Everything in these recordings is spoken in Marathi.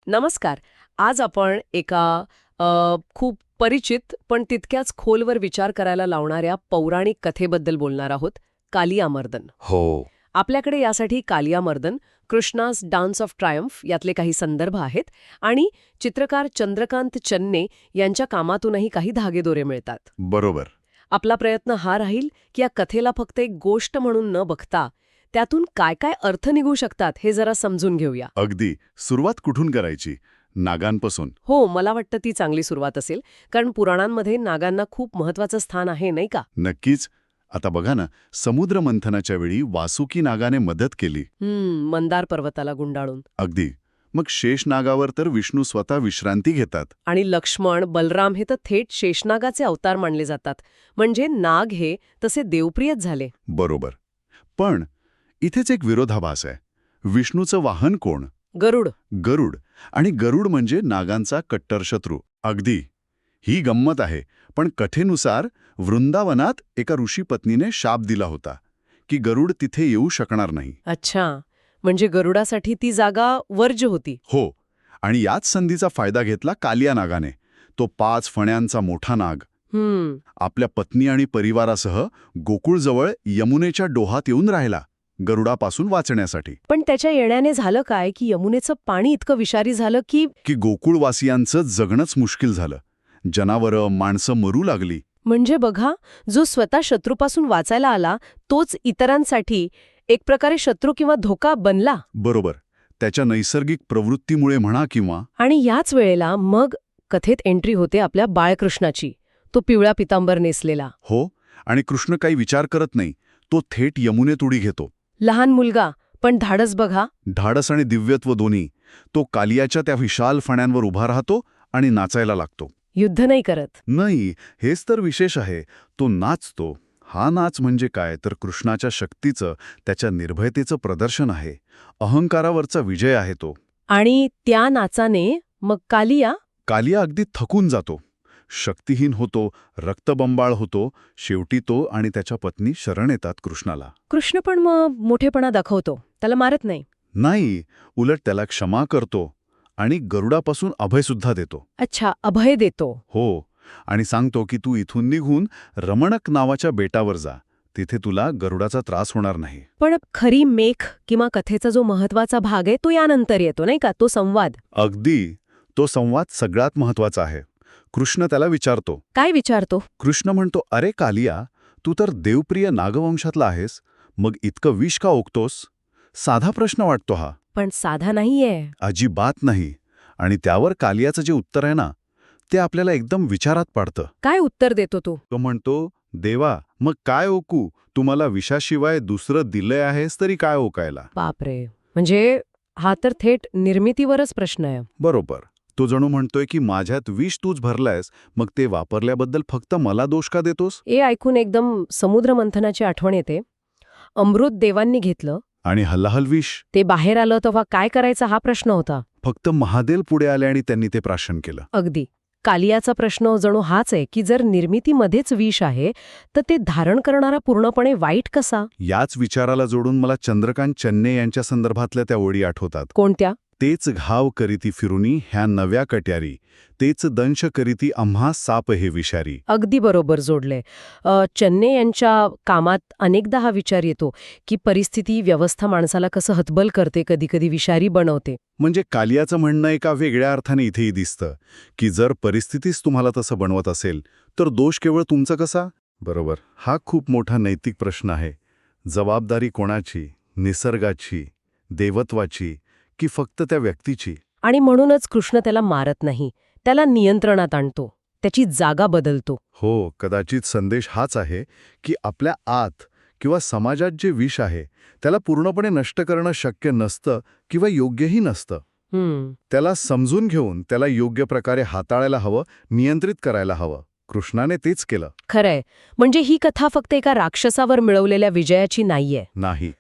नमस्कार. आज आपण एका खूप परिचित पण तितक्याच खोलवर विचार करायला लावणाऱ्या पौराणिक कथेबद्दल बोलणार आहोत, कालियामर्दन. हो. आपल्याकडे यासाठी Kaliyamardan, Krishna's dance of Triumph यातले काही संदर्भ आहेत आणि चित्रकार चंद्रकांत चन्ने यांच्या कामातूनही काही धागेदोरे मिळतात. बरोबर. आपला प्रयत्न हा राहील की या कथेला फक्त एक गोष्ट म्हणून न बघता त्यातून काय काय अर्थ निघू शकतात हे जरा समजून घेऊया. अगदी. सुरुवात कुठून करायची? नागांपासून. हो, मला वाटतं ती चांगली सुरुवात असेल, कारण पुराणांमध्ये नागांना खूप महत्वाचं स्थान आहे, नाही का? नक्कीच. आता बघा ना, समुद्र मंथनाच्या वेळी वासुकी नागाने मदत केली. मंदार पर्वताला गुंडाळून. अगदी. मग शेष नागावर तर विष्णू स्वतः विश्रांती घेतात. आणि लक्ष्मण, बलराम हे तर थेट शेषनागाचे अवतार मानले जातात. म्हणजे नाग हे तसे देवप्रियच झाले. बरोबर. पण इथेच एक विरोधाभास आहे. विष्णूचं वाहन कोण? गरुड. गरुड. आणि गरुड म्हणजे नागांचा कट्टर शत्रू. अगदी. ही गंमत आहे. पण कथेनुसार वृंदावनात एका ऋषी पत्नीने शाप दिला होता की गरुड तिथे येऊ शकणार नाही. अच्छा, म्हणजे गरुडासाठी ती जागा वर्ज्य होती. हो. आणि याच संधीचा फायदा घेतला कालिया नागाने. तो 5 फण्यांचा मोठा नाग आपल्या पत्नी आणि परिवारासह गोकुळजवळ यमुनेच्या डोहात येऊन राहिला, गरुडापासून वाचण्यासाठी. पण त्याच्या येण्याने झालं काय की यमुनेचं पाणी इतकं विषारी झालं की गोकुळवासियांचं जगणंच मुश्किल झालं. जनावरं, माणसं मरू लागली. म्हणजे बघा, जो स्वतः शत्रूपासून वाचायला आला तोच इतरांसाठी एक प्रकारे शत्रू किंवा धोका बनला. बरोबर. त्याच्या नैसर्गिक प्रवृत्तीमुळे म्हणा किंवा. आणि याच वेळेला मग कथेत एंट्री होते आपल्या बाळकृष्णाची, तो पिवळा पितांबर नेसलेला. हो. आणि कृष्ण काही विचार करत नाही. तो थेट यमुनेत उडी घेतो. लहान मुलगा, पण धाडस बघा. धाडस आणि दिव्यत्व दोन्ही. तो कालियाच्या त्या विशाल फण्यांवर उभा राहतो आणि नाचायला लागतो. युद्ध नाही करत. नाही, हेच तर विशेष आहे. तो नाचतो. हा नाच म्हणजे काय तर कृष्णाच्या शक्तीचं, त्याच्या निर्भयतेचं प्रदर्शन आहे. अहंकारावरचा विजय आहे तो. आणि त्या नाचाने मग कालिया अगदी थकून जातो, शक्तिहीन होतो, रक्तबंबाळ होतो. शेवटी तो आणि त्याच्या पत्नी शरण येतात कृष्णाला. कृष्ण पण मग मोठेपणा दाखवतो, त्याला मारत नाही. नाही, उलट त्याला क्षमा करतो आणि गरुडापासून अभयसुद्धा देतो. अच्छा, अभय देतो. हो. आणि सांगतो की तू इथून निघून रमणक नावाच्या बेटावर जा. तिथे तुला गरुडाचा त्रास होणार नाही. पण खरी मेख किंवा कथेचा जो महत्वाचा भाग आहे तो यानंतर येतो, नाही का? तो संवाद. अगदी. तो संवाद सगळ्यात महत्वाचा आहे. कृष्ण त्याला विचारतो. काय विचारतो? कृष्ण म्हणतो, अरे कालिया, तू तर देवप्रिय नागवंशातला आहेस, मग इतकं विष का ओकतोस? साधा प्रश्न वाटतो हा. पण साधा नाहीये. अजिबात नाही. आणि त्यावर कालियाचं जे उत्तर आहे ना, ते आपल्याला एकदम विचारात पाडतं. काय उत्तर देतो तो? तो म्हणतो, देवा, मग काय ओकू? तुम्हाला विषाशिवाय दुसरं दिलंय आहेस तरी काय ओकायला? बापरे, म्हणजे हा तर थेट निर्मितीवरच प्रश्न आहे. बरोबर. तो जणू म्हणतोय की माझ्यात विष तूच भरलायस, मग ते वापरल्याबद्दल फक्त मला दोष का देतोस? हे ऐकून एकदम समुद्र मंथनाची आठवण येते. अमृत देवांनी घेतलं, आणि हल्लाहल विष. ते बाहेर आलं तेव्हा काय करायचा हा प्रश्न होता. फक्त महादेव पुढे आले आणि त्यांनी ते प्राशन केलं. अगदी. कालियाचा प्रश्न जणू हाच आहे की जर निर्मितीमध्येच विष आहे तर ते धारण करणारा पूर्णपणे वाईट कसा? याच विचाराला जोडून मला चंद्रकांत चन्ने यांच्या संदर्भातल्या त्या ओळी आठवतात. कोणत्या? तेच घाव करीती फिरुनी ह्या नव्या कट्यारी, तेच दंश करीती आम्हा साप हे विषारी. अगदी बरोबर जोडले. चन्ने यांच्या कामात अनेकदा हा विचार येतो की परिस्थिती, व्यवस्था माणसाला कसं हतबल करते, कधी कधी विषारी बनवते. म्हणजे कालियाचं म्हणणं एका वेगळ्या अर्थाने इथेही दिसतं की जर परिस्थितीच तुम्हाला तसं बनवत असेल तर दोष केवळ तुमचा कसा? बरोबर. हा खूप मोठा नैतिक प्रश्न आहे. जबाबदारी कोणाची? निसर्गाची, देवत्वाची की फक्त त्या व्यक्तीची? आणि म्हणूनच कृष्ण त्याला मारत नाही, त्याला नियंत्रणात आणतो, त्याची जागा बदलतो. हो, कदाचित संदेश हाच आहे की आपल्या आत किंवा समाजात जे विष आहे त्याला पूर्णपणे नष्ट करणं शक्य नसतं किंवा योग्यही नसतं. त्याला समजून घेऊन त्याला योग्य प्रकारे हाताळायला हवं, नियंत्रित करायला हवं. कृष्णाने तेच केलं. खरंय. म्हणजे ही कथा फक्त एका राक्षसावर मिळवलेल्या विजयाची नाहीये. नाही,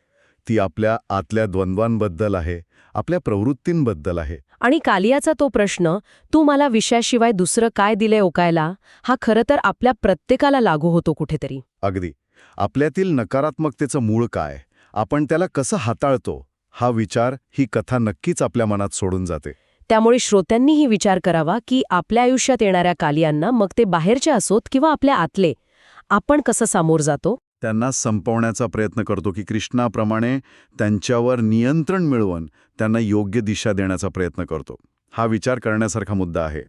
ती आपल्या आतल्या द्वंद्वांबद्दल आहे, आपल्या प्रवृत्तींबद्दल आहे. आणि कालियाचा तो प्रश्न, तू मला विषयाशिवाय दुसरं काय दिलंय ओकायला, हा खरं तर आपल्या प्रत्येकाला लागू होतो कुठेतरी. अगदी. आपल्यातील नकारात्मकतेचं मूळ काय, आपण त्याला कसं हाताळतो, हा विचार ही कथा नक्कीच आपल्या मनात सोडून जाते. त्यामुळे श्रोत्यांनीही विचार करावा की आपल्या आयुष्यात येणाऱ्या कालियांना, मग ते बाहेरचे असोत किंवा आपल्या आतले, आपण कसं सामोर जातो. त्यांना संपवण्याचा प्रयत्न करतो की कृष्णाप्रमाणे त्यांच्यावर नियंत्रण मिळवून त्यांना योग्य दिशा देण्याचा प्रयत्न करतो. हा विचार करण्यासारखा मुद्दा आहे.